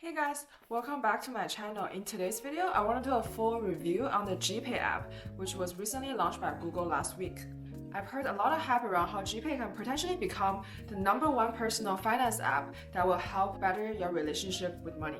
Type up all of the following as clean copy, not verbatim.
Hey guys, welcome back to my channel. In today's video, I want to do a full review on the GPay app, which was recently launched by Google last week. I've heard a lot of hype around how GPay can potentially become the #1 personal finance app that will help better your relationship with money.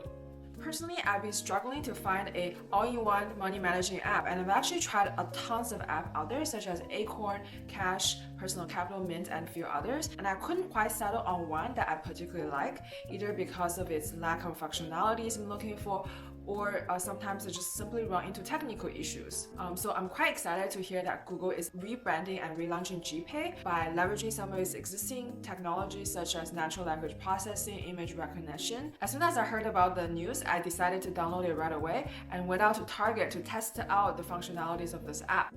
Personally, I've been struggling to find a all-in-one money managing app, and I've actually tried a tons of apps out there such as Acorn, Cash, Personal Capital, Mint, and a few others, and I couldn't quite settle on one that I particularly like, either because of its lack of functionalities I'm looking for, or sometimes I just simply run into technical issues. So I'm quite excited to hear that Google is rebranding and relaunching GPay by leveraging some of its existing technologies such as natural language processing, image recognition. As soon as I heard about the news, I decided to download it right away and went out to Target to test out the functionalities of this app.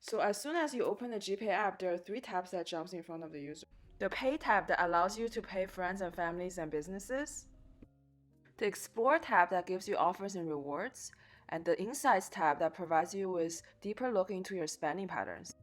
So as soon as you open the GPay app, there are 3 tabs that jumps in front of the user. The Pay tab that allows you to pay friends and families and businesses. The Explore tab that gives you offers and rewards. And the Insights tab that provides you with deeper look into your spending patterns.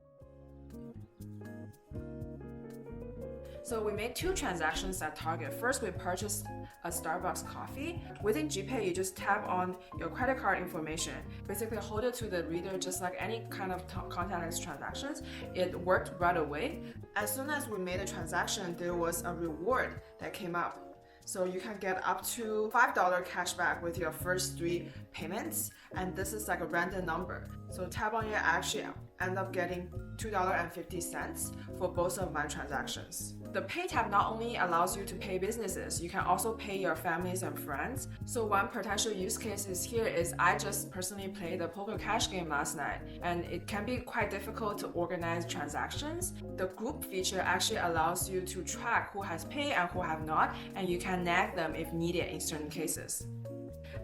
So we made 2 transactions at Target. First, we purchased a Starbucks coffee. Within GPay, you just tap on your credit card information. Basically, hold it to the reader just like any kind of contactless transactions. It worked right away. As soon as we made a transaction, there was a reward that came up. So you can get up to $5 cashback with your first 3 payments, and this is like a random number. So tap on it, I actually end up getting $2.50 for both of my transactions. The Pay tab not only allows you to pay businesses, you can also pay your families and friends. So one potential use case here is I just personally played the poker cash game last night, and it can be quite difficult to organize transactions. The group feature actually allows you to track who has paid and who have not, and you can nag them if needed in certain cases.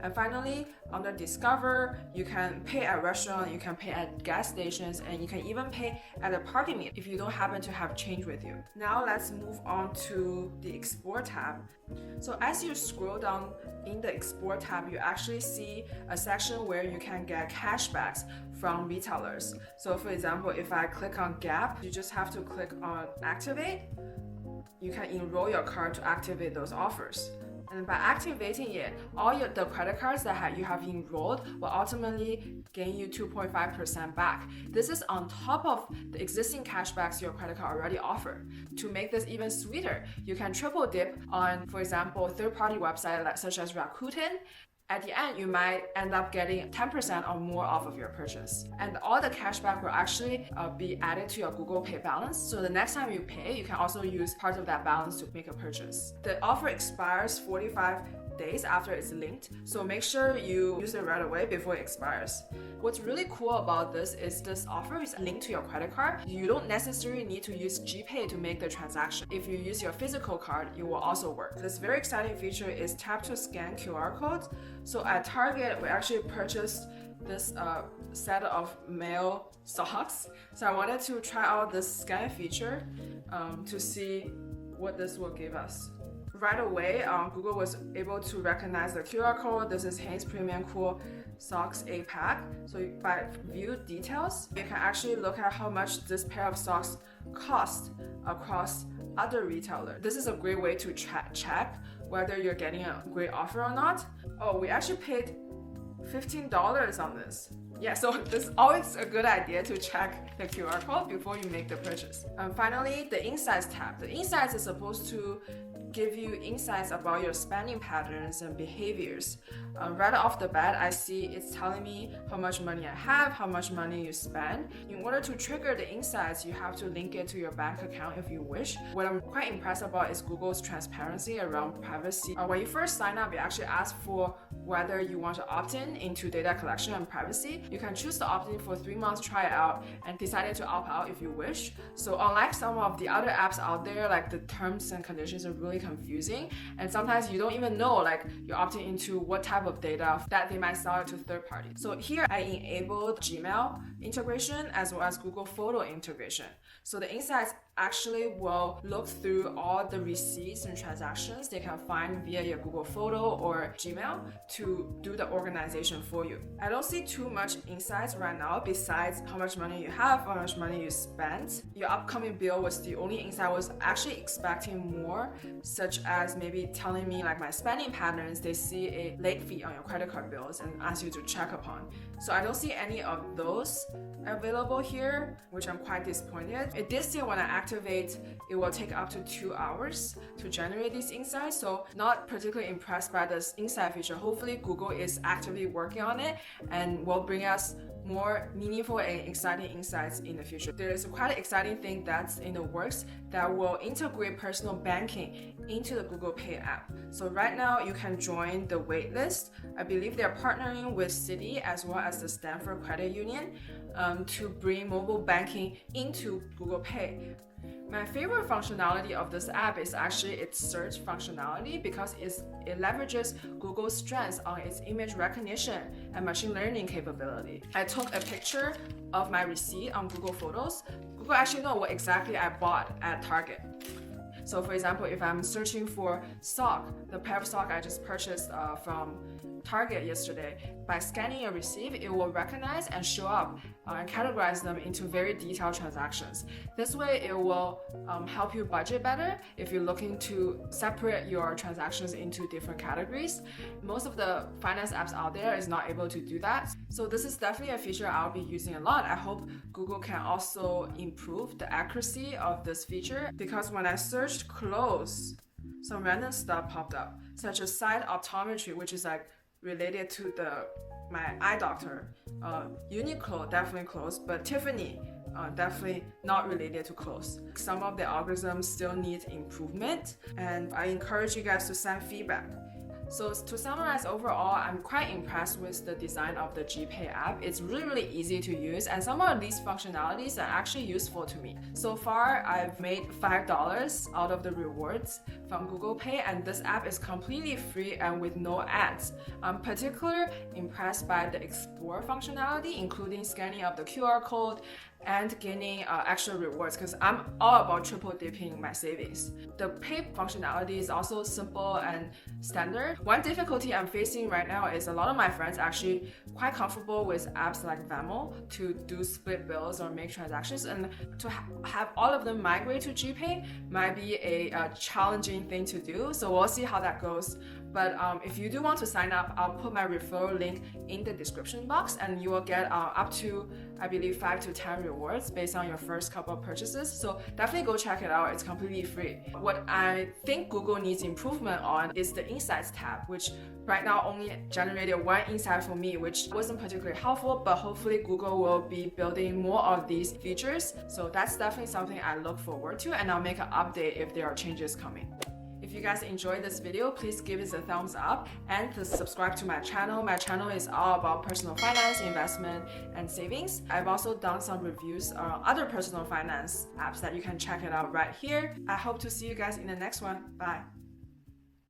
And finally, under Discover, you can pay at restaurants, you can pay at gas stations, and you can even pay at a parking lot if you don't happen to have change with you. Now let's move on to the Explore tab. So as you scroll down in the Explore tab, you actually see a section where you can get cashbacks from retailers. So for example, if I click on Gap, you just have to click on Activate. You can enroll your card to activate those offers. And by activating it, all the credit cards that you have enrolled will ultimately gain you 2.5% back. This is on top of the existing cashbacks your credit card already offer. To make this even sweeter, you can triple dip on, for example, third-party websites such as Rakuten. At the end, you might end up getting 10% or more off of your purchase. And all the cashback will actually be added to your Google Pay balance. So the next time you pay, you can also use part of that balance to make a purchase. The offer expires 45 days after it's linked, so make sure you use it right away before it expires. What's really cool about this is this offer is linked to your credit card. You don't necessarily need to use GPay to make the transaction. If you use your physical card, it will also work. This very exciting feature is tap to scan QR codes. So at Target, we actually purchased this set of male socks. So I wanted to try out this scan feature to see what this will give us. Right away, Google was able to recognize the QR code. This is Hanes Premium Cool Socks 8-pack. So by view details, you can actually look at how much this pair of socks cost across other retailers. This is a great way to check whether you're getting a great offer or not. Oh, we actually paid $15 on this. Yeah, so it's always a good idea to check the QR code before you make the purchase. And finally, the Insights tab. The Insights is supposed to give you insights about your spending patterns and behaviors. Right off the bat, I see it's telling me how much money I have, how much money you spend. In order to trigger the insights, you have to link it to your bank account if you wish. What I'm quite impressed about is Google's transparency around privacy. When you first sign up, you actually ask for whether you want to opt in into data collection and privacy. You can choose to opt in for 3 months, try it out, and decide to opt out if you wish. So unlike some of the other apps out there, like the terms and conditions are really confusing, and sometimes you don't even know like you're opting into what type of data that they might sell to third parties. So here I enabled Gmail integration as well as Google Photo integration. So the insights actually will look through all the receipts and transactions they can find via your Google Photo or Gmail to do the organization for you. I don't see too much insights right now besides how much money you have, how much money you spent. Your upcoming bill was the only insight I was actually expecting more, such as maybe telling me like my spending patterns. They see a late fee on your credit card bills and ask you to check upon. So I don't see any of those available here, which I'm quite disappointed. It did say when I activate, it will take up to 2 hours to generate these insights. So not particularly impressed by this insight feature. Hopefully Google is actively working on it and will bring us more meaningful and exciting insights in the future. There is a quite exciting thing that's in the works that will integrate personal banking into the Google Pay app. So right now you can join the waitlist. I believe they're partnering with Citi as well as the Stanford Credit Union to bring mobile banking into Google Pay. My favorite functionality of this app is actually its search functionality because it leverages Google's strengths on its image recognition and machine learning capability. I took a picture of my receipt on Google Photos. Google actually knows what exactly I bought at Target. So for example, if I'm searching for sock, the pair of sock I just purchased from Target yesterday, by scanning a receipt, it will recognize and show up and categorize them into very detailed transactions. This way, it will help you budget better if you're looking to separate your transactions into different categories. Most of the finance apps out there is not able to do that. So this is definitely a feature I'll be using a lot. I hope Google can also improve the accuracy of this feature, because when I searched clothes, some random stuff popped up, such as side optometry, which is like related to my eye doctor. Uniqlo definitely close, but Tiffany definitely not related to clothes. Some of the algorithms still need improvement, and I encourage you guys to send feedback. So to summarize, overall, I'm quite impressed with the design of the GPay app. It's really easy to use, and some of these functionalities are actually useful to me. So far, I've made $5 out of the rewards from Google Pay, and this app is completely free and with no ads. I'm particularly impressed by the Explore functionality, including scanning of the QR code and gaining extra rewards, because I'm all about triple dipping my savings. The pay functionality is also simple and standard. One difficulty I'm facing right now is a lot of my friends actually quite comfortable with apps like Venmo to do split bills or make transactions, and to have all of them migrate to GPay might be a challenging thing to do. So we'll see how that goes. But if you do want to sign up, I'll put my referral link in the description box, and you will get up to, I believe, 5 to 10 rewards based on your first couple of purchases. So definitely go check it out. It's completely free. What I think Google needs improvement on is the Insights tab, which right now only generated one insight for me, which wasn't particularly helpful, but hopefully Google will be building more of these features. So that's definitely something I look forward to, and I'll make an update if there are changes coming. If you guys enjoyed this video, please give it a thumbs up and subscribe to my channel. My channel is all about personal finance, investment, and savings. I've also done some reviews on other personal finance apps that you can check it out right here. I hope to see you guys in the next one. Bye.